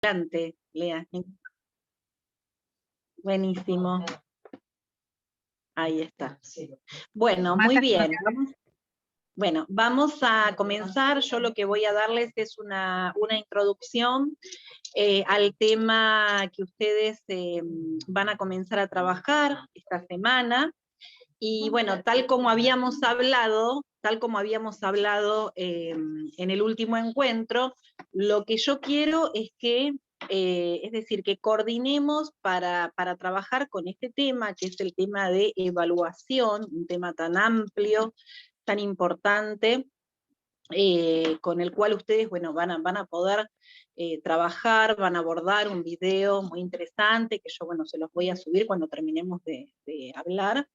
Adelante, Lea. Buenísimo. Ahí está. Bueno, muy bien. Vamos a comenzar. Yo lo que voy a darles es una introducción al tema que ustedes van a comenzar a trabajar esta semana. Y bueno, tal como habíamos hablado en el último encuentro, lo que yo quiero es que, es decir, que coordinemos para trabajar con este tema, que es el tema de evaluación, un tema tan amplio, tan importante, con el cual ustedes, bueno, van a poder trabajar, van a abordar un video muy interesante, que yo, bueno, se los voy a subir cuando terminemos de hablar.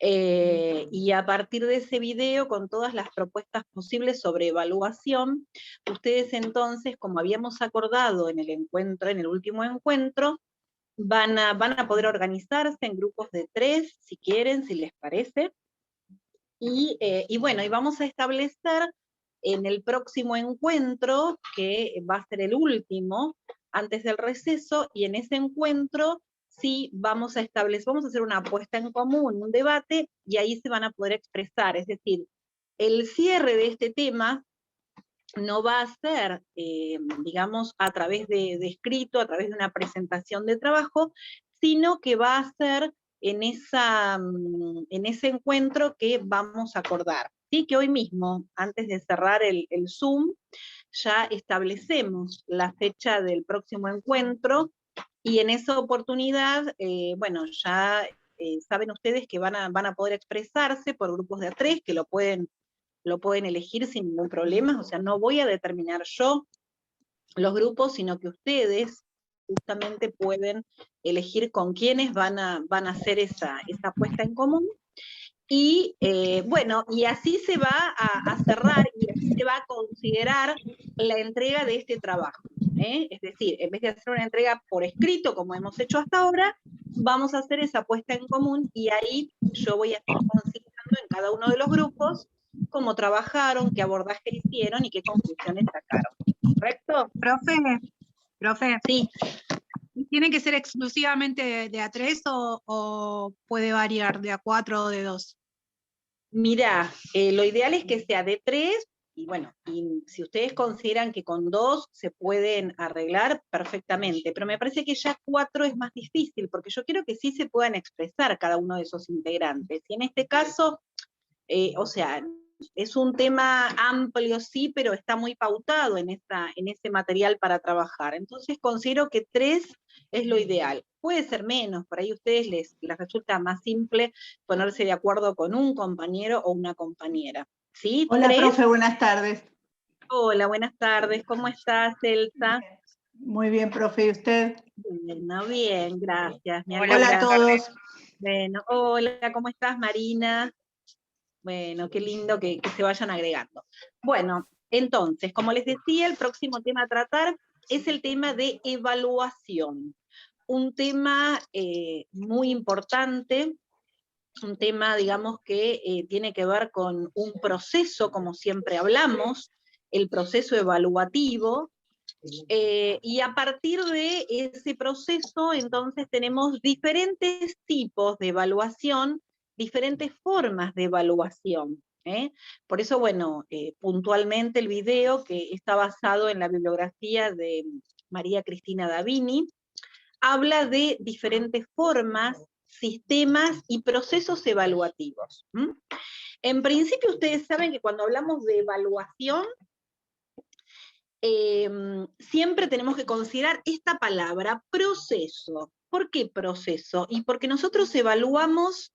Y a partir de ese video, con todas las propuestas posibles sobre evaluación, ustedes entonces, como habíamos acordado en el último encuentro, van a poder organizarse en grupos de 3, si quieren, si les parece, y bueno, y vamos a establecer en el próximo encuentro, que va a ser el último, antes del receso, y en ese encuentro sí vamos a hacer una apuesta en común, un debate, y ahí se van a poder expresar. Es decir, el cierre de este tema no va a ser, digamos, a través de escrito, a través de una presentación de trabajo, sino que va a ser en ese encuentro que vamos a acordar. ¿Sí? Que hoy mismo, antes de cerrar el Zoom, ya establecemos la fecha del próximo encuentro, y en esa oportunidad, bueno, ya saben ustedes que van a poder expresarse por grupos de a 3, que lo pueden elegir sin ningún problema. O sea, no voy a determinar yo los grupos, sino que ustedes justamente pueden elegir con quiénes van a hacer esa apuesta en común. Y bueno, y así se va a cerrar, y así se va a considerar la entrega de este trabajo. Es decir, en vez de hacer una entrega por escrito, como hemos hecho hasta ahora, vamos a hacer esa apuesta en común, y ahí yo voy a estar considerando en cada uno de los grupos cómo trabajaron, qué abordaje hicieron y qué conclusiones sacaron. ¿Correcto? Profe, Sí. ¿tiene que ser exclusivamente de A3 o puede variar de A4 o de 2? Mirá, lo ideal es que sea de 3, y bueno, y si ustedes consideran que con 2 se pueden arreglar, perfectamente, pero me parece que ya 4 es más difícil, porque yo quiero que sí se puedan expresar cada uno de esos integrantes, y en este caso, o sea, es un tema amplio, sí, pero está muy pautado en ese material para trabajar. Entonces considero que 3 es lo ideal. Puede ser menos, por ahí a ustedes les resulta más simple ponerse de acuerdo con un compañero o una compañera. ¿Sí? Hola, 3. profe, buenas tardes. Hola, buenas tardes. ¿Cómo estás, Elsa? Muy bien, profe, ¿y usted? Bueno, bien, gracias. Hola a todos. Bueno, hola, ¿cómo estás, Marina? Bueno, qué lindo que se vayan agregando. Bueno, entonces, como les decía, el próximo tema a tratar es el tema de evaluación. Un tema muy importante, un tema, digamos, que tiene que ver con un proceso, como siempre hablamos, el proceso evaluativo, y a partir de ese proceso, entonces, tenemos diferentes tipos de evaluación, diferentes formas de evaluación. Por eso, bueno, puntualmente el video, que está basado en la bibliografía de María Cristina Davini, habla de diferentes formas, sistemas y procesos evaluativos. En principio, ustedes saben que cuando hablamos de evaluación, siempre tenemos que considerar esta palabra, proceso. ¿Por qué proceso? Y porque nosotros evaluamos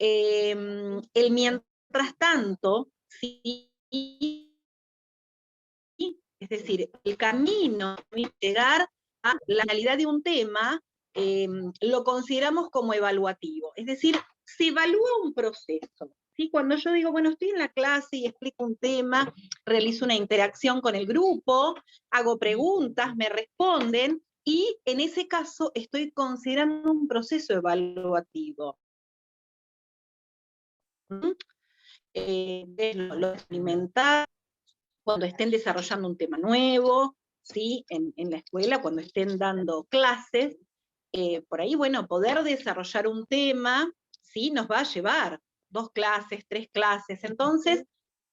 el mientras tanto, ¿sí? Es decir, el camino de llegar a la finalidad de un tema, lo consideramos como evaluativo. Es decir, se evalúa un proceso. ¿Sí? Cuando yo digo, bueno, estoy en la clase y explico un tema, realizo una interacción con el grupo, hago preguntas, me responden, y en ese caso estoy considerando un proceso evaluativo. Lo experimentar, cuando estén desarrollando un tema nuevo, ¿sí? En la escuela, cuando estén dando clases, por ahí, bueno, poder desarrollar un tema, ¿sí? Nos va a llevar 2 clases, 3 clases, entonces,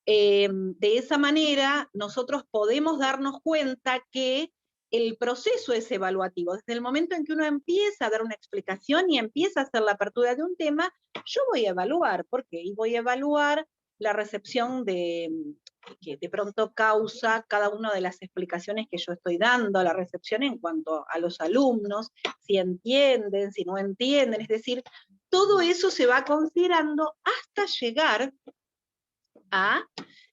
de esa manera, nosotros podemos darnos cuenta que el proceso es evaluativo. Desde el momento en que uno empieza a dar una explicación y empieza a hacer la apertura de un tema, yo voy a evaluar. ¿Por qué? Y voy a evaluar la recepción que de pronto causa cada una de las explicaciones que yo estoy dando, la recepción en cuanto a los alumnos, si entienden, si no entienden, es decir, todo eso se va considerando hasta llegar a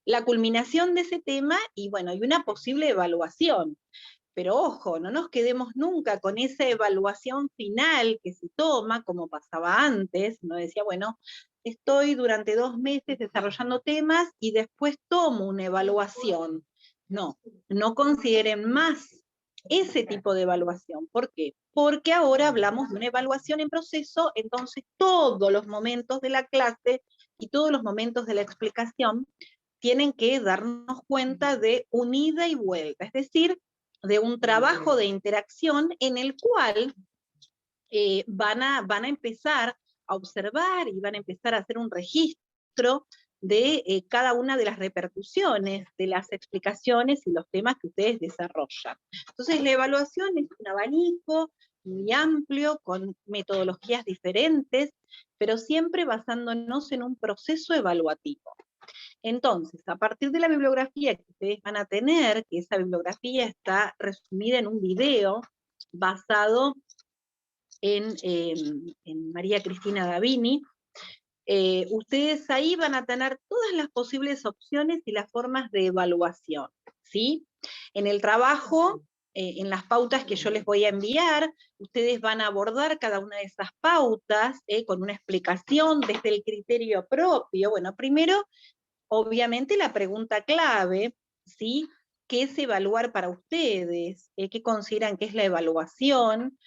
la culminación de ese tema y bueno, y una posible evaluación. Pero ojo, no nos quedemos nunca con esa evaluación final que se toma, como pasaba antes, no decía, bueno, estoy durante 2 meses desarrollando temas y después tomo una evaluación. No, no consideren más ese tipo de evaluación. ¿Por qué? Porque ahora hablamos de una evaluación en proceso, entonces todos los momentos de la clase y todos los momentos de la explicación tienen que darnos cuenta de un ida y vuelta, es decir, de un trabajo de interacción en el cual van a empezar a observar y van a empezar a hacer un registro de cada una de las repercusiones, de las explicaciones y los temas que ustedes desarrollan. Entonces la evaluación es un abanico muy amplio, con metodologías diferentes, pero siempre basándonos en un proceso evaluativo. Entonces, a partir de la bibliografía que ustedes van a tener, que esa bibliografía está resumida en un video basado en María Cristina Davini, ustedes ahí van a tener todas las posibles opciones y las formas de evaluación, ¿sí? En el trabajo, en las pautas que yo les voy a enviar, ustedes van a abordar cada una de esas pautas con una explicación desde el criterio propio. Bueno, primero, obviamente la pregunta clave, ¿sí? ¿Qué es evaluar para ustedes? ¿Qué consideran que es la evaluación?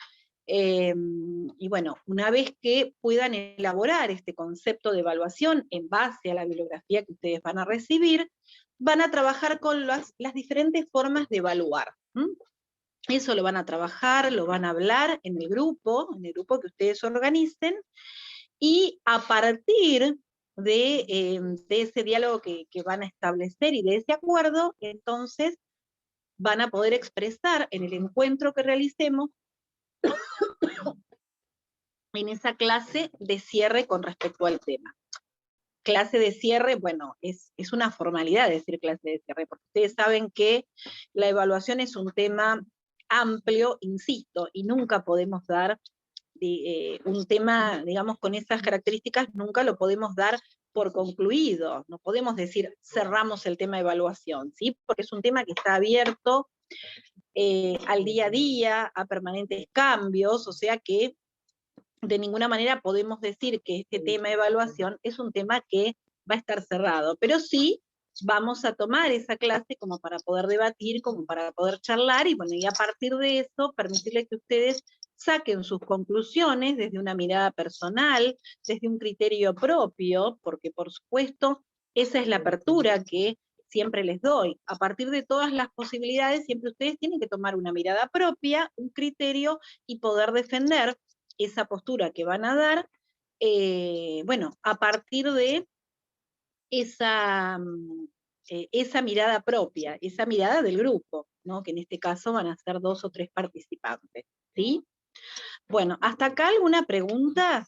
Y bueno, una vez que puedan elaborar este concepto de evaluación en base a la bibliografía que ustedes van a recibir, van a trabajar con las diferentes formas de evaluar. Eso lo van a trabajar, lo van a hablar en el grupo que ustedes organicen, y a partir de ese diálogo que van a establecer y de ese acuerdo, entonces van a poder expresar en el encuentro que realicemos en esa clase de cierre con respecto al tema. Clase de cierre, bueno, es una formalidad decir clase de cierre, porque ustedes saben que la evaluación es un tema amplio, insisto, y nunca podemos dar un tema, digamos, con esas características, nunca lo podemos dar por concluido, no podemos decir cerramos el tema de evaluación, ¿sí? Porque es un tema que está abierto al día a día, a permanentes cambios, o sea que de ninguna manera podemos decir que este tema de evaluación es un tema que va a estar cerrado, pero sí vamos a tomar esa clase como para poder debatir, como para poder charlar, y bueno, y a partir de eso, permitirles que ustedes saquen sus conclusiones desde una mirada personal, desde un criterio propio, porque por supuesto, esa es la apertura que siempre les doy. A partir de todas las posibilidades, siempre ustedes tienen que tomar una mirada propia, un criterio, y poder defender esa postura que van a dar, bueno, a partir de esa mirada propia, esa mirada del grupo, ¿no? Que en este caso van a ser 2 o 3 participantes, ¿sí? Bueno, ¿hasta acá alguna pregunta?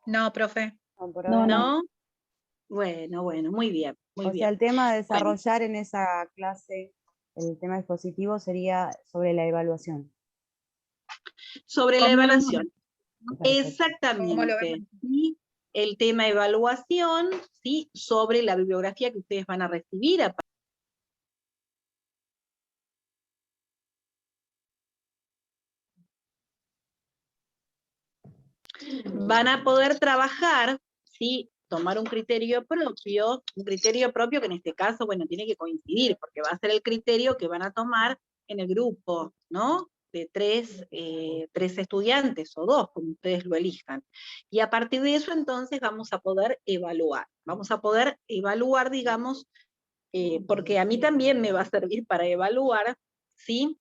No, profe. No, por ahora no. ¿No? Bueno, muy bien, muy O bien. sea, el tema de Bueno, desarrollar en esa clase, el tema expositivo sería sobre la evaluación. sobre la ¿Cómo lo- evaluación. Perfecto. ¿Cómo lo Exactamente. ven? ¿Sí? El tema evaluación, ¿sí? Sobre la bibliografía que ustedes van a recibir a van a poder trabajar, ¿sí? Tomar un criterio propio que en este caso, bueno, tiene que coincidir, porque va a ser el criterio que van a tomar en el grupo, ¿no? de tres estudiantes o dos, como ustedes lo elijan. Y a partir de eso entonces vamos a poder evaluar. Vamos a poder evaluar, digamos, porque a mí también me va a servir para evaluar, ¿sí?,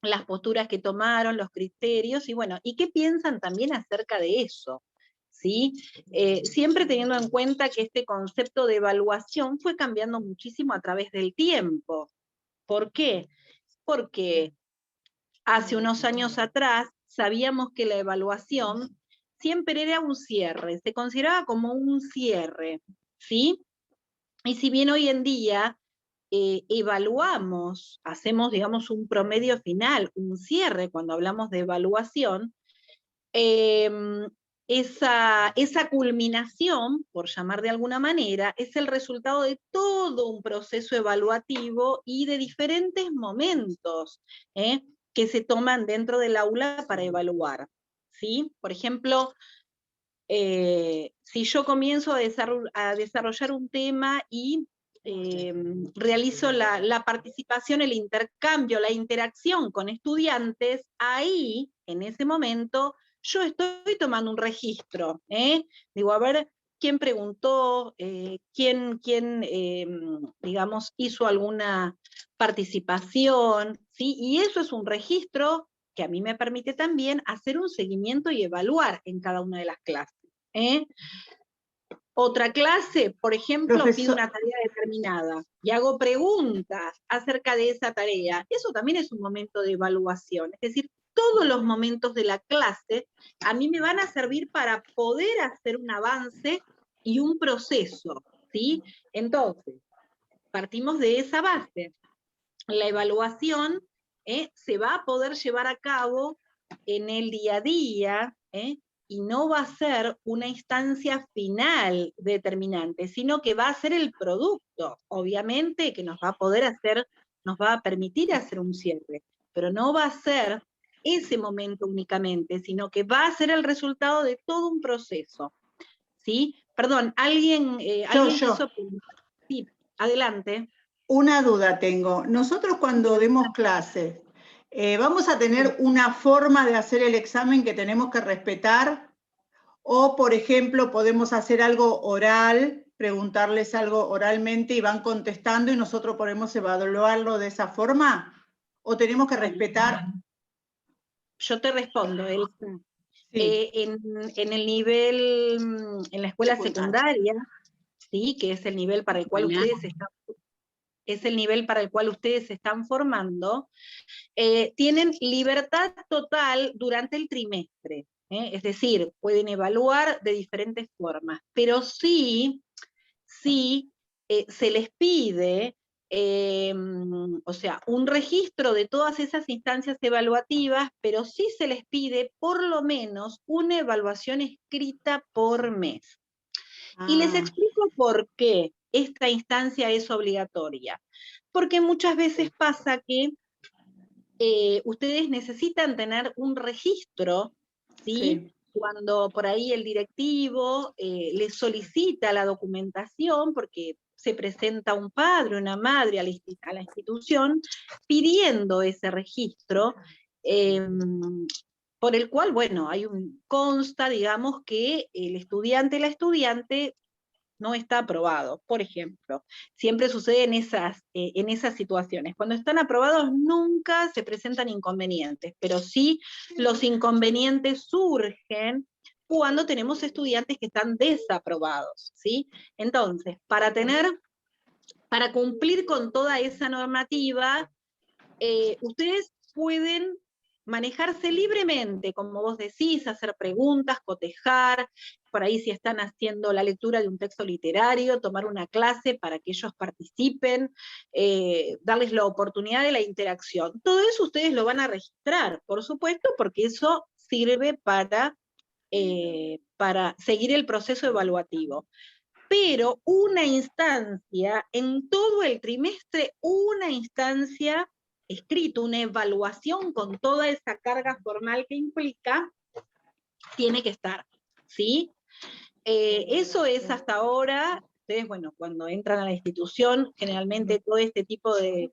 las posturas que tomaron, los criterios, y bueno, y qué piensan también acerca de eso, ¿sí? Siempre teniendo en cuenta que este concepto de evaluación fue cambiando muchísimo a través del tiempo. ¿Por qué? Porque hace unos años atrás sabíamos que la evaluación siempre era un cierre, se consideraba como un cierre, ¿sí? Y si bien hoy en día evaluamos, hacemos, digamos, un promedio final, un cierre, cuando hablamos de evaluación, esa culminación, por llamar de alguna manera, es el resultado de todo un proceso evaluativo y de diferentes momentos que se toman dentro del aula para evaluar, ¿sí? Por ejemplo, si yo comienzo a desarrollar un tema y realizo la participación, el intercambio, la interacción con estudiantes, ahí, en ese momento, yo estoy tomando un registro. Digo, a ver, quién preguntó, quién digamos, hizo alguna participación, ¿sí? Y eso es un registro que a mí me permite también hacer un seguimiento y evaluar en cada una de las clases. Otra clase, por ejemplo, pido una tarea determinada y hago preguntas acerca de esa tarea. Eso también es un momento de evaluación. Es decir, todos los momentos de la clase a mí me van a servir para poder hacer un avance y un proceso, ¿sí? Entonces, partimos de esa base. La evaluación se va a poder llevar a cabo en el día a día, y no va a ser una instancia final determinante, sino que va a ser el producto, obviamente, que nos va a permitir hacer un cierre, pero no va a ser ese momento únicamente, sino que va a ser el resultado de todo un proceso, ¿sí? Perdón, ¿alguien quiso preguntar? Sí, adelante. Una duda tengo. Nosotros cuando demos clases, ¿vamos a tener una forma de hacer el examen que tenemos que respetar? O, por ejemplo, podemos hacer algo oral, preguntarles algo oralmente y van contestando y nosotros podemos evaluarlo de esa forma? ¿O tenemos que respetar? Yo te respondo, Elsa. Sí. En el nivel, en la escuela secundaria, ¿sí?, que es el nivel para el cual ustedes se están formando, tienen libertad total durante el trimestre. Es decir, pueden evaluar de diferentes formas, pero sí se les pide, o sea, un registro de todas esas instancias evaluativas, pero sí se les pide por lo menos una evaluación escrita por mes. Y les explico por qué esta instancia es obligatoria. Porque muchas veces pasa que ustedes necesitan tener un registro, ¿sí? Cuando por ahí el directivo les solicita la documentación, porque se presenta un padre, una madre a la institución, pidiendo ese registro, por el cual, bueno, consta, digamos, que el estudiante, la estudiante, no está aprobado, por ejemplo. Siempre sucede en esas situaciones. Cuando están aprobados nunca se presentan inconvenientes, pero sí los inconvenientes surgen cuando tenemos estudiantes que están desaprobados, ¿sí? Entonces, para cumplir con toda esa normativa, ustedes pueden manejarse libremente, como vos decís, hacer preguntas, cotejar, por ahí si están haciendo la lectura de un texto literario, tomar una clase para que ellos participen, darles la oportunidad de la interacción. Todo eso ustedes lo van a registrar, por supuesto, porque eso sirve para seguir el proceso evaluativo. Pero una instancia, en todo el trimestre, una instancia escrito, una evaluación con toda esa carga formal que implica, tiene que estar, ¿sí? Eso es hasta ahora. Ustedes, bueno, cuando entran a la institución, generalmente todo este tipo de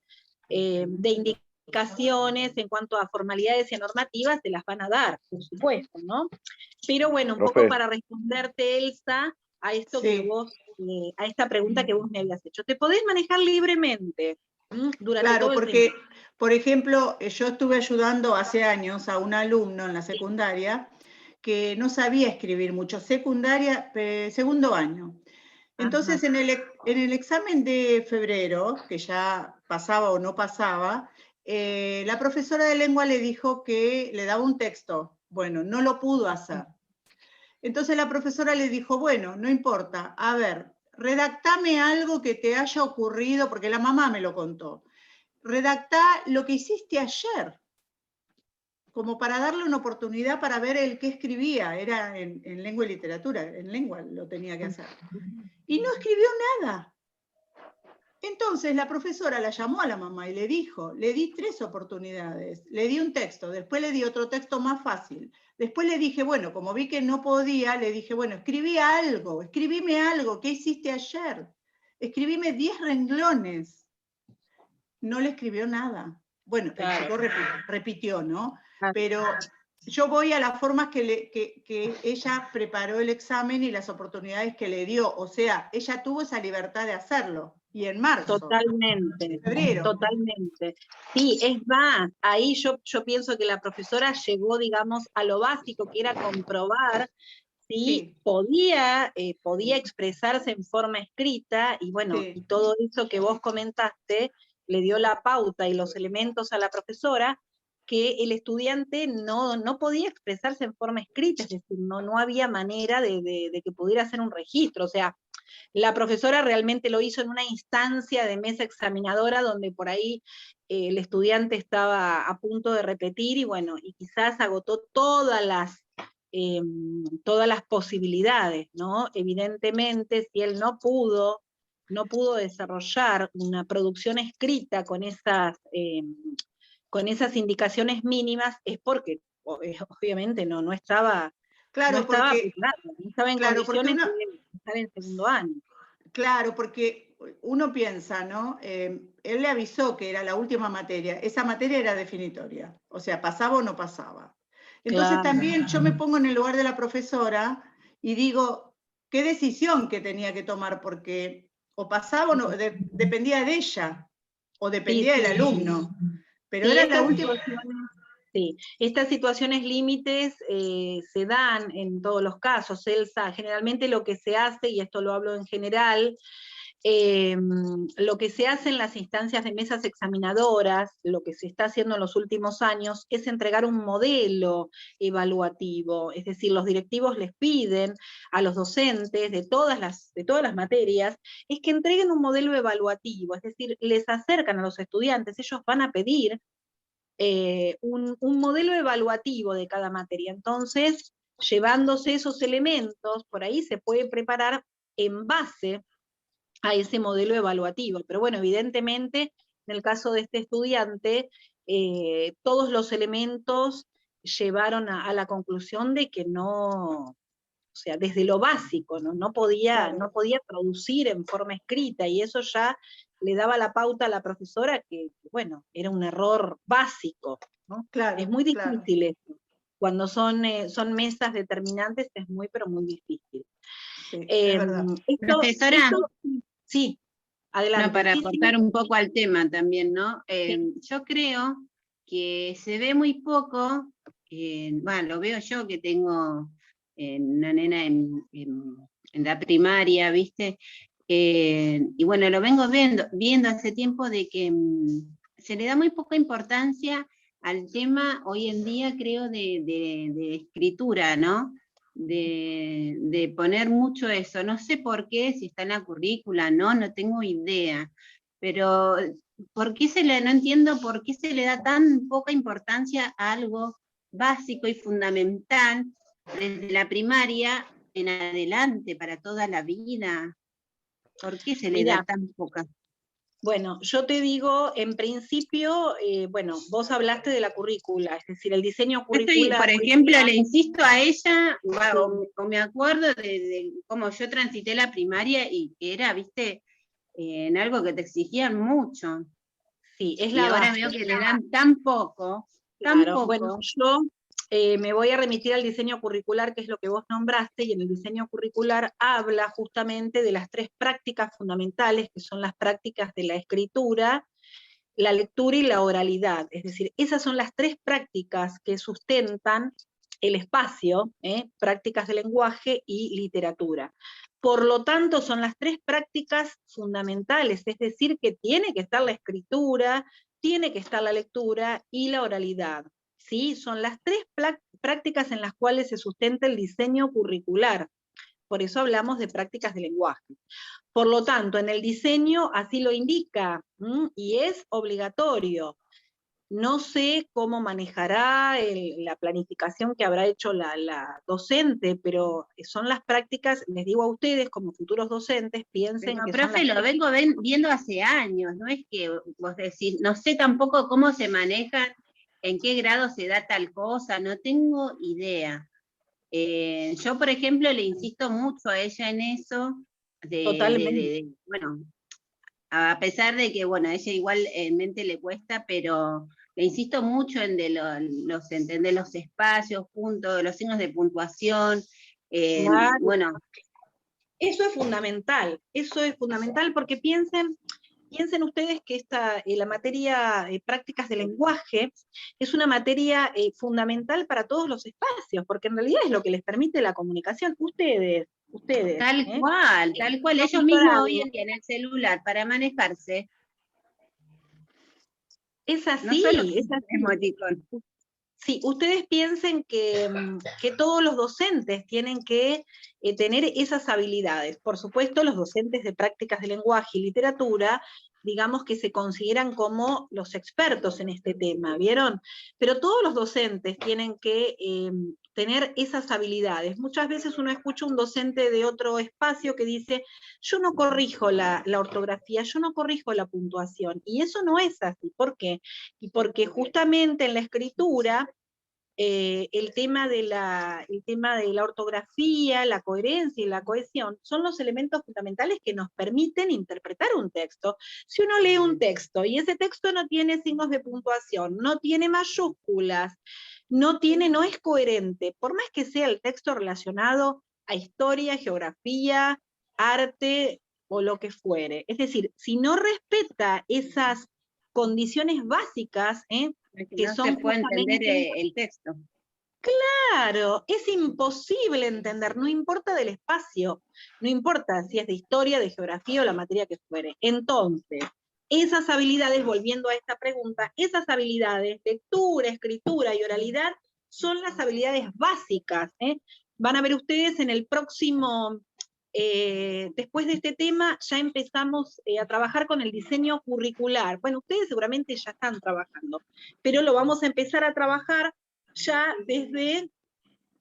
indicaciones indicaciones en cuanto a formalidades y a normativas se las van a dar, por supuesto, ¿no? Pero bueno, un poco para responderte, Elsa, a esto que vos, a esta pregunta que vos me habías hecho. ¿Te podés manejar libremente durante todo el porque, tiempo? por ejemplo, yo estuve ayudando hace años a un alumno en la secundaria que no sabía escribir mucho, segundo año. Entonces, en el examen de febrero, que ya pasaba o no pasaba, la profesora de lengua le dijo que le daba un texto. Bueno, no lo pudo hacer. Entonces la profesora le dijo, bueno, no importa, a ver, redactame algo que te haya ocurrido, porque la mamá me lo contó. Redactá lo que hiciste ayer, como para darle una oportunidad para ver el que escribía, era en lengua y literatura, en lengua lo tenía que hacer. Y no escribió nada. Entonces la profesora la llamó a la mamá y le dijo, le di 3 oportunidades, le di un texto, después le di otro texto más fácil, después le dije, bueno, como vi que no podía, le dije, bueno, escribime algo, ¿qué hiciste ayer? Escribime 10 renglones. No le escribió nada. Bueno, el chico repitió, ¿no? Pero yo voy a las formas que ella preparó el examen y las oportunidades que le dio, o sea, ella tuvo esa libertad de hacerlo. Y en marzo. Totalmente, febrero. totalmente. Sí, es más, ahí yo pienso que la profesora llegó, digamos, a lo básico, que era comprobar si podía expresarse en forma escrita, y bueno, y todo eso que vos comentaste le dio la pauta y los elementos a la profesora, que el estudiante no podía expresarse en forma escrita, es decir, no había manera de que pudiera hacer un registro, o sea, la profesora realmente lo hizo en una instancia de mesa examinadora donde por ahí el estudiante estaba a punto de repetir y bueno, y quizás agotó todas las posibilidades, ¿no? Evidentemente, si él no pudo desarrollar una producción escrita con esas indicaciones mínimas, es porque obviamente no estaba preparado, no estaba en condiciones de estar en segundo año. Claro, porque uno piensa, ¿no? Él le avisó que era la última materia, esa materia era definitoria, o sea, pasaba o no pasaba. Entonces también yo me pongo en el lugar de la profesora y digo, ¿qué decisión que tenía que tomar? Porque o pasaba o no, dependía de ella, o dependía del alumno. Pero era la última. Sí, estas situaciones límites se dan en todos los casos, Elsa. Generalmente lo que se hace, y esto lo hablo en general, lo que se hace en las instancias de mesas examinadoras, lo que se está haciendo en los últimos años, es entregar un modelo evaluativo, es decir, los directivos les piden a los docentes de todas las materias, es que entreguen un modelo evaluativo, es decir, les acercan a los estudiantes, ellos van a pedir un modelo evaluativo de cada materia. Entonces, llevándose esos elementos, por ahí se puede preparar en base a ese modelo evaluativo. Pero bueno, evidentemente, en el caso de este estudiante, todos los elementos llevaron a la conclusión de que no, o sea, desde lo básico, no podía producir en forma escrita, y eso ya le daba la pauta a la profesora que bueno, era un error básico, ¿no? Es muy difícil eso. Cuando son mesas determinantes es muy, pero muy difícil. Sí, es verdad. Profesora, sí, adelante. No, para aportar un poco al tema también, ¿no? Yo creo que se ve muy poco, bueno, lo veo yo que tengo una nena en la primaria, ¿viste? Y bueno, lo vengo viendo hace tiempo de que se le da muy poca importancia al tema hoy en día, creo, de escritura, ¿no? De poner mucho eso. No sé por qué, si está en la currícula, no tengo idea. Pero no entiendo por qué se le da tan poca importancia a algo básico y fundamental desde la primaria en adelante para toda la vida. ¿Por qué se le da tan poca? Bueno, yo te digo, en principio, bueno, vos hablaste de la currícula, es decir, el diseño curricular. Por ejemplo, le insisto a ella, o me acuerdo de cómo yo transité la primaria y que era, viste, en algo que te exigían mucho. Sí, es Y la ahora base. veo que le dan tan poco, Claro, bueno, yo me voy a remitir al diseño curricular, que es lo que vos nombraste, y en el diseño curricular habla justamente de las 3 prácticas fundamentales, que son las prácticas de la escritura, la lectura y la oralidad. Es decir, esas son las 3 prácticas que sustentan el espacio, prácticas de lenguaje y literatura. Por lo tanto, son las 3 prácticas fundamentales, es decir, que tiene que estar la escritura, tiene que estar la lectura y la oralidad. ¿Sí? Son las 3 prácticas en las cuales se sustenta el diseño curricular. Por eso hablamos de prácticas de lenguaje. Por lo tanto, en el diseño así lo indica, y es obligatorio. No sé cómo manejará la planificación que habrá hecho la docente, pero son las prácticas, les digo a ustedes como futuros docentes, piensen que profe, son las lo vengo viendo hace años, no es que vos decís, no sé tampoco cómo se manejan, en qué grado se da tal cosa, no tengo idea. Yo, por ejemplo, le insisto mucho a ella en eso, totalmente. bueno, a pesar de que, bueno, a ella igual en mente le cuesta, pero le insisto mucho en entender los espacios, puntos, los signos de puntuación, Claro. bueno. Eso es fundamental porque piensen ustedes que la materia prácticas de lenguaje es una materia fundamental para todos los espacios, porque en realidad es lo que les permite la comunicación. Ustedes. Tal cual, ellos mismos hoy en día en el celular para manejarse. Es así, No solo es así. emoticón. Sí, ustedes piensen que todos los docentes tienen que tener esas habilidades. Por supuesto, los docentes de prácticas de lenguaje y literatura, digamos que se consideran como los expertos en este tema, ¿vieron? Pero todos los docentes tienen que tener esas habilidades. Muchas veces uno escucha un docente de otro espacio que dice, yo no corrijo la ortografía, yo no corrijo la puntuación, y eso no es así. ¿Por qué? Y porque justamente en la escritura, el tema de la ortografía, la coherencia y la cohesión son los elementos fundamentales que nos permiten interpretar un texto. Si uno lee un texto y ese texto no tiene signos de puntuación, no tiene mayúsculas, no es coherente, por más que sea el texto relacionado a historia, geografía, arte o lo que fuere. Es decir, si no respeta esas condiciones básicas, que no son se puede entender el texto. Claro, es imposible entender, no importa del espacio, no importa si es de historia, de geografía o la materia que fuere. Entonces, esas habilidades, volviendo a esta pregunta, esas habilidades, lectura, escritura y oralidad, son las habilidades básicas. Van a ver ustedes en el próximo, después de este tema, ya empezamos a trabajar con el diseño curricular. Bueno, ustedes seguramente ya están trabajando, pero lo vamos a empezar a trabajar ya desde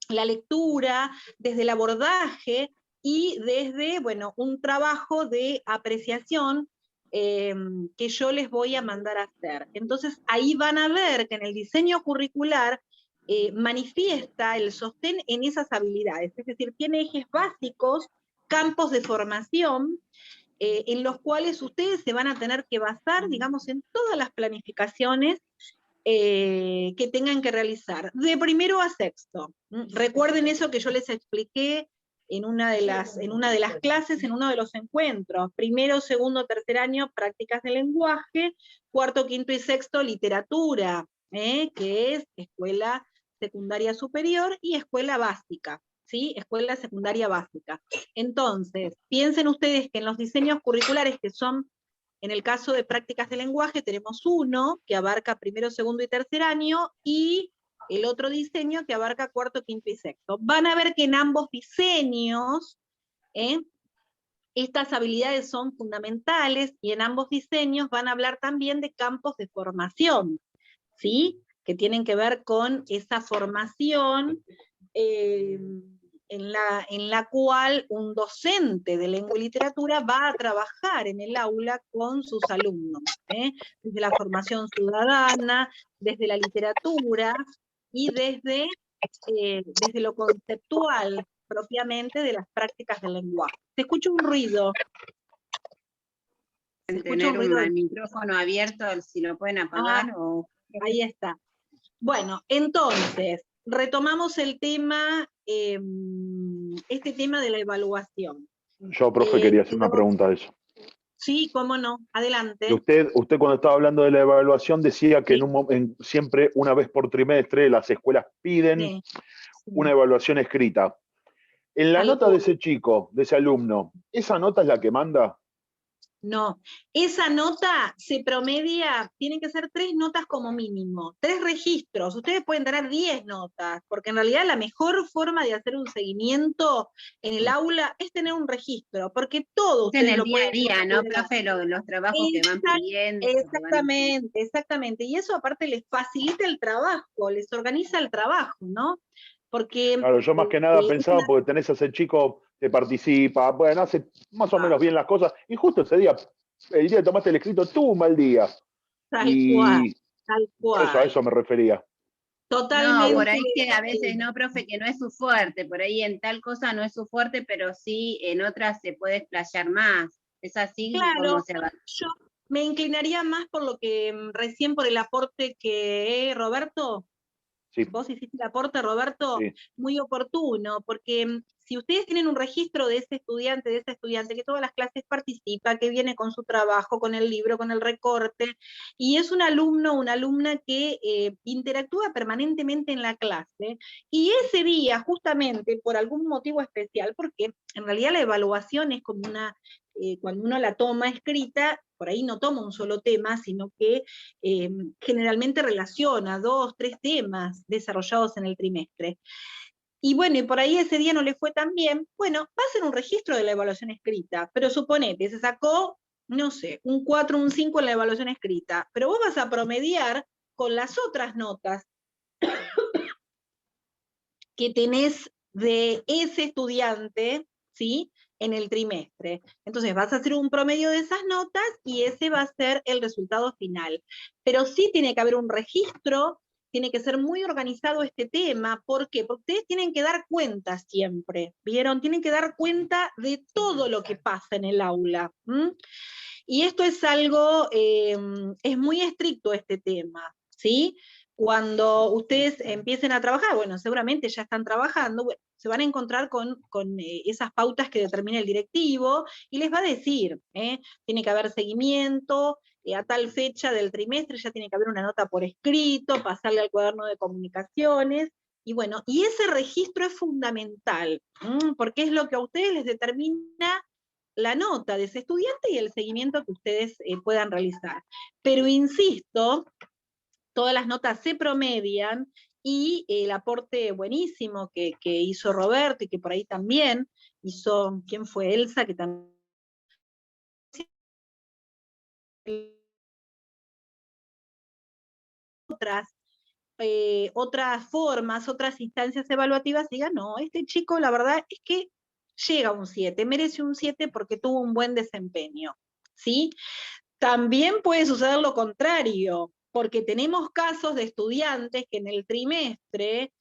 la lectura, desde el abordaje y desde, bueno, un trabajo de apreciación que yo les voy a mandar a hacer. Entonces ahí van a ver que en el diseño curricular manifiesta el sostén en esas habilidades, es decir, tiene ejes básicos, campos de formación, en los cuales ustedes se van a tener que basar, digamos, en todas las planificaciones que tengan que realizar, de primero a sexto. Recuerden eso que yo les expliqué en una de las clases, en uno de los encuentros. Primero, segundo, tercer año, prácticas de lenguaje. Cuarto, quinto y sexto, literatura, que es escuela secundaria superior y escuela básica. ¿Sí? Escuela secundaria básica. Entonces, piensen ustedes que en los diseños curriculares que son, en el caso de prácticas de lenguaje, tenemos uno que abarca primero, segundo y tercer año, y el otro diseño que abarca cuarto, quinto y sexto. Van a ver que en ambos diseños, estas habilidades son fundamentales, y en ambos diseños van a hablar también de campos de formación, ¿sí? Que tienen que ver con esa formación en la cual un docente de lengua y literatura va a trabajar en el aula con sus alumnos, desde la formación ciudadana, desde la literatura y desde lo conceptual propiamente de las prácticas del lenguaje. Te escucho un ruido. escucha un tener ruido el micrófono abierto, si lo pueden apagar. O... Ahí está. Bueno, entonces, retomamos el tema, este tema de la evaluación. Yo, profe, quería hacer una pregunta de eso. Sí, cómo no, adelante. Que usted cuando estaba hablando de la evaluación decía que Sí. siempre una vez por trimestre las escuelas piden Sí. una evaluación escrita. En la Tal nota de cual. ese chico, de ese alumno, ¿esa nota es la que manda? No, esa nota se promedia, tienen que ser 3 notas como mínimo, 3 registros. Ustedes pueden tener 10 notas, porque en realidad la mejor forma de hacer un seguimiento en el aula es tener un registro, porque todo En ustedes el lo día a pueden día, ¿no, considerar. profe? Los trabajos que van pidiendo. Exactamente, exactamente. Y eso aparte les facilita el trabajo, les organiza el trabajo, ¿no? Porque Claro, yo más que nada pensaba, porque tenés a ese chico que participa, bueno, hace más o menos bien las cosas, y justo ese día, el día que tomaste el escrito, tuvo un mal día. tal cual, Y tal a cual. eso me refería. No, por Totalmente. ahí que a veces no, profe, que no es su fuerte, por ahí en tal cosa no es su fuerte, pero sí en otras se puede explayar más. Es así como Claro, se va. yo me inclinaría más por lo que recién por el aporte que Roberto, Sí, vos hiciste el aporte, Roberto, sí. muy oportuno, porque si ustedes tienen un registro de ese estudiante, que todas las clases participa, que viene con su trabajo, con el libro, con el recorte, y es un alumno, una alumna que interactúa permanentemente en la clase, y ese día, justamente, por algún motivo especial, porque en realidad la evaluación es como cuando uno la toma escrita, por ahí no toma un solo tema, sino que generalmente relaciona 2, 3 temas desarrollados en el trimestre. Y bueno, y por ahí ese día no le fue tan bien, bueno, va a ser un registro de la evaluación escrita, pero suponete, se sacó, no sé, un 4, un 5 en la evaluación escrita, pero vos vas a promediar con las otras notas que tenés de ese estudiante, ¿sí? En el trimestre. Entonces vas a hacer un promedio de esas notas y ese va a ser el resultado final. Pero sí tiene que haber un registro, tiene que ser muy organizado este tema. ¿Por qué? Porque ustedes tienen que dar cuenta siempre, ¿vieron? Tienen que dar cuenta de todo lo que pasa en el aula. Y esto es algo, es muy estricto este tema, ¿sí? Cuando ustedes empiecen a trabajar, bueno, seguramente ya están trabajando, bueno, se van a encontrar con esas pautas que determina el directivo y les va a decir, tiene que haber seguimiento, a tal fecha del trimestre ya tiene que haber una nota por escrito, pasarle al cuaderno de comunicaciones, y bueno, y ese registro es fundamental, porque es lo que a ustedes les determina la nota de ese estudiante y el seguimiento que ustedes puedan realizar. Pero insisto, todas las notas se promedian y el aporte buenísimo que hizo Roberto y que por ahí también hizo, ¿quién fue? Elsa, que también otras formas, otras instancias evaluativas, digan, no, este chico la verdad es que llega a un 7, merece un 7 porque tuvo un buen desempeño, ¿sí? También puede suceder lo contrario, porque tenemos casos de estudiantes que en el trimestre,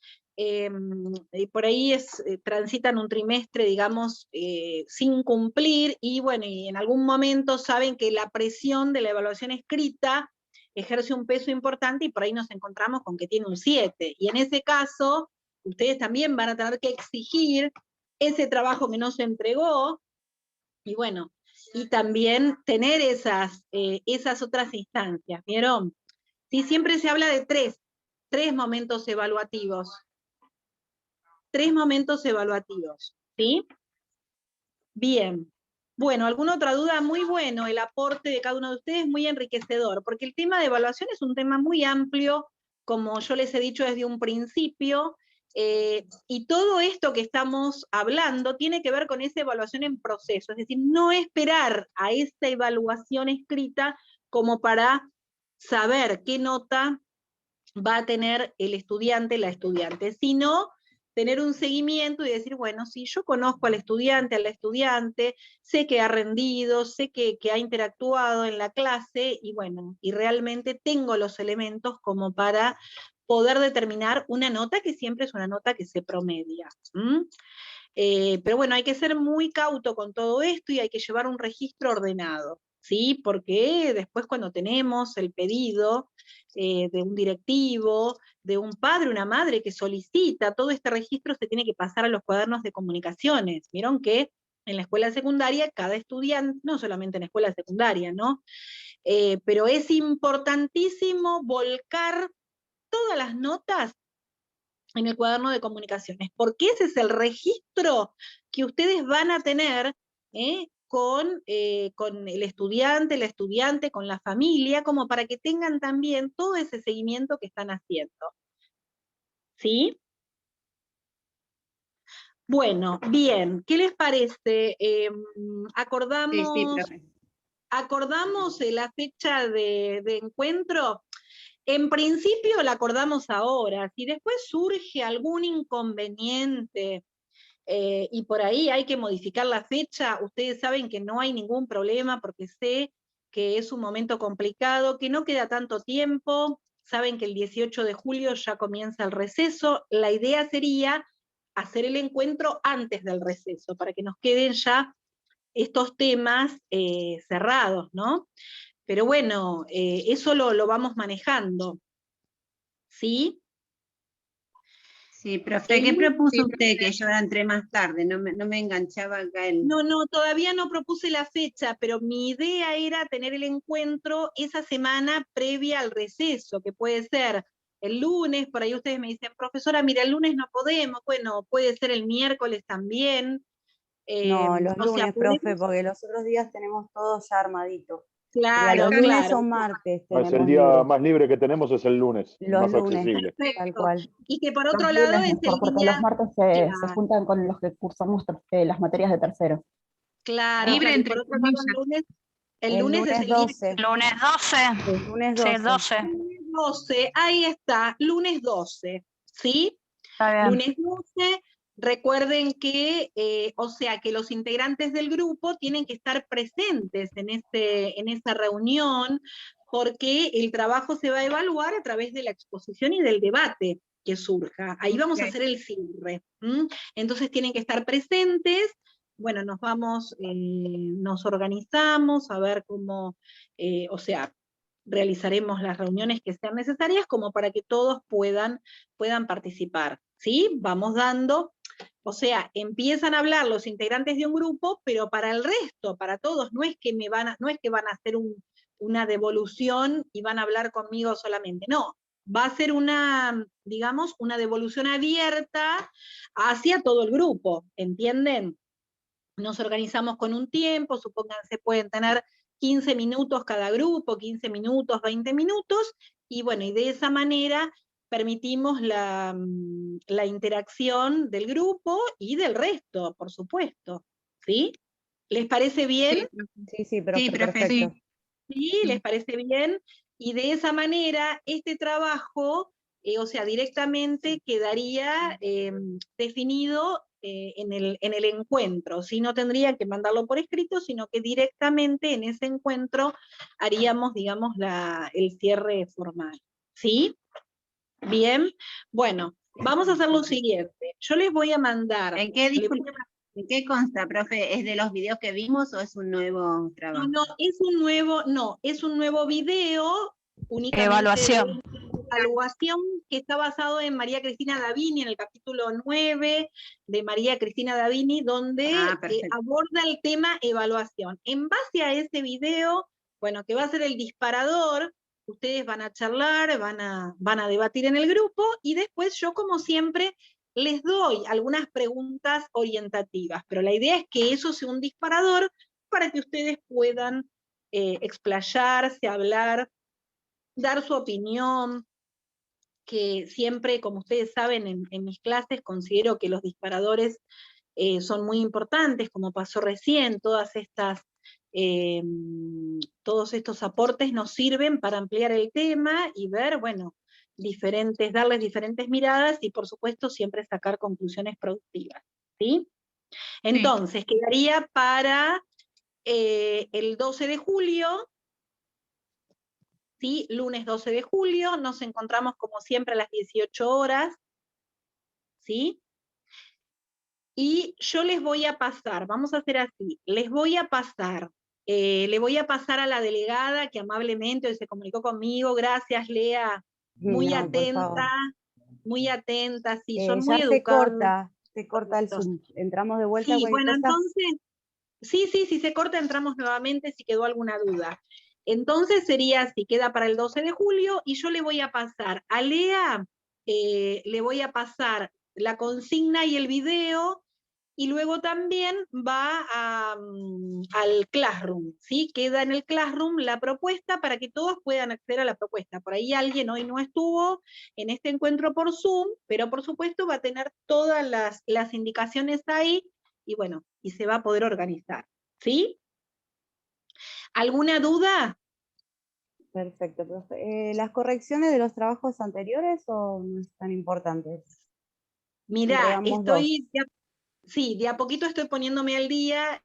por ahí transitan un trimestre, digamos, sin cumplir, y bueno, y en algún momento saben que la presión de la evaluación escrita ejerce un peso importante y por ahí nos encontramos con que tiene un 7. Y en ese caso, ustedes también van a tener que exigir ese trabajo que no se entregó, y bueno, y también tener esas otras instancias, ¿vieron? Sí, siempre se habla de tres momentos evaluativos. 3 momentos evaluativos, ¿sí? Bien. Bueno, ¿alguna otra duda? Muy bueno el aporte de cada uno de ustedes, muy enriquecedor, porque el tema de evaluación es un tema muy amplio, como yo les he dicho desde un principio, y todo esto que estamos hablando tiene que ver con esa evaluación en proceso, es decir, no esperar a esa evaluación escrita como para saber qué nota va a tener el estudiante, la estudiante, sino tener un seguimiento y decir, bueno, si yo conozco al estudiante, a la estudiante, sé que ha rendido, sé que ha interactuado en la clase, y bueno, y realmente tengo los elementos como para poder determinar una nota que siempre es una nota que se promedia. Pero bueno, hay que ser muy cauto con todo esto y hay que llevar un registro ordenado. ¿sí? Porque después cuando tenemos el pedido de un directivo, de un padre, una madre que solicita, todo este registro se tiene que pasar a los cuadernos de comunicaciones. Vieron que en la escuela secundaria cada estudiante, no solamente en la escuela secundaria, ¿no? Pero es importantísimo volcar todas las notas en el cuaderno de comunicaciones, porque ese es el registro que ustedes van a tener con el estudiante, la estudiante, con la familia, como para que tengan también todo ese seguimiento que están haciendo. ¿Sí? Bueno, bien, ¿qué les parece? ¿Acordamos, Sí, profe. acordamos la fecha de encuentro? En principio la acordamos ahora, si después surge algún inconveniente y por ahí hay que modificar la fecha, ustedes saben que no hay ningún problema porque sé que es un momento complicado, que no queda tanto tiempo, saben que el 18 de julio ya comienza el receso, la idea sería hacer el encuentro antes del receso, para que nos queden ya estos temas cerrados, ¿no? Pero bueno, eso lo vamos manejando, ¿sí? Sí, profe, ¿qué propuso usted que yo entré más tarde? No me enganchaba acá el... No, todavía no propuse la fecha, pero mi idea era tener el encuentro esa semana previa al receso, que puede ser el lunes, por ahí ustedes me dicen, profesora, mira, el lunes no podemos, bueno, puede ser el miércoles también. No, los O sea, lunes, profe, porque los otros días tenemos todo ya armadito. Sería claro, los lunes claro. o martes Es el tenemos día libres. más libre que tenemos, es el lunes, Los más lunes, accesible. tal Perfecto. cual. Y que por Los otro lado lunes es mejor, el porque día... los martes se juntan con los que cursamos las materias de tercero. Claro, Libre claro, y entre por otro lado comillas. el lunes es el día... 12. Lunes 12. Lunes Sí, 12. 12. Lunes 12, ahí está, lunes 12, ¿sí? Está bien. Lunes 12, recuerden que, o sea, que los integrantes del grupo tienen que estar presentes en esa reunión, porque el trabajo se va a evaluar a través de la exposición y del debate que surja. Ahí vamos a hacer el cierre. Entonces tienen que estar presentes. Bueno, nos organizamos a ver cómo, o sea, realizaremos las reuniones que sean necesarias como para que todos puedan participar, ¿sí? Vamos dando, o sea, empiezan a hablar los integrantes de un grupo, pero para el resto, para todos, no es que van a hacer una devolución y van a hablar conmigo solamente, no, va a ser digamos, una devolución abierta hacia todo el grupo, ¿entienden? Nos organizamos con un tiempo, supónganse pueden tener 15 minutos cada grupo, 15 minutos, 20 minutos, y bueno, y de esa manera permitimos la interacción del grupo y del resto, por supuesto, ¿sí? ¿Les parece bien? Sí, profe, Sí, profe, perfecto. ¿Sí? ¿Les parece bien? Y de esa manera, este trabajo, o sea, directamente quedaría definido en el encuentro, ¿sí? No tendrían que mandarlo por escrito, sino que directamente en ese encuentro haríamos, digamos, el cierre formal, ¿sí? Bien, bueno, vamos a hacer lo siguiente. Yo les voy a mandar... ¿En qué consta, profe? ¿Es de los videos que vimos o es un nuevo trabajo? No, es un nuevo video únicamente Evaluación. de evaluación que está basado en María Cristina Davini, en el capítulo 9 de María Cristina Davini, donde aborda el tema evaluación. En base a ese video, bueno, que va a ser el disparador, ustedes van a charlar, van a debatir en el grupo, y después yo, como siempre, les doy algunas preguntas orientativas, pero la idea es que eso sea un disparador para que ustedes puedan explayarse, hablar, dar su opinión, que siempre, como ustedes saben, en mis clases considero que los disparadores son muy importantes, como pasó recién, todos estos aportes nos sirven para ampliar el tema y ver, bueno, darles diferentes miradas y por supuesto siempre sacar conclusiones productivas, ¿sí? Entonces, quedaría para el 12 de julio, ¿sí? Lunes 12 de julio, nos encontramos como siempre a las 18 horas, ¿sí? Y yo les voy a pasar, vamos a hacer así, les voy a pasar Le voy a pasar a la delegada que amablemente hoy se comunicó conmigo. Gracias, Lea. Muy No, por favor. atenta, sí, son Ya muy educados. te corta el Zoom. Entramos de vuelta, Sí, cualquier bueno, cosa. entonces, sí, si se corta entramos nuevamente si quedó alguna duda. Entonces sería así, queda para el 12 de julio y yo le voy a pasar a Lea, le voy a pasar la consigna y el video, y luego también va al Classroom, ¿sí? Queda en el Classroom la propuesta para que todos puedan acceder a la propuesta. Por ahí alguien hoy no estuvo en este encuentro por Zoom, pero por supuesto va a tener todas las indicaciones ahí, y bueno, y se va a poder organizar, ¿sí? ¿Alguna duda? Perfecto, profe. ¿Las correcciones de los trabajos anteriores o no es tan importantes? Mirá, Entregamos dos. sí, de a poquito estoy poniéndome al día.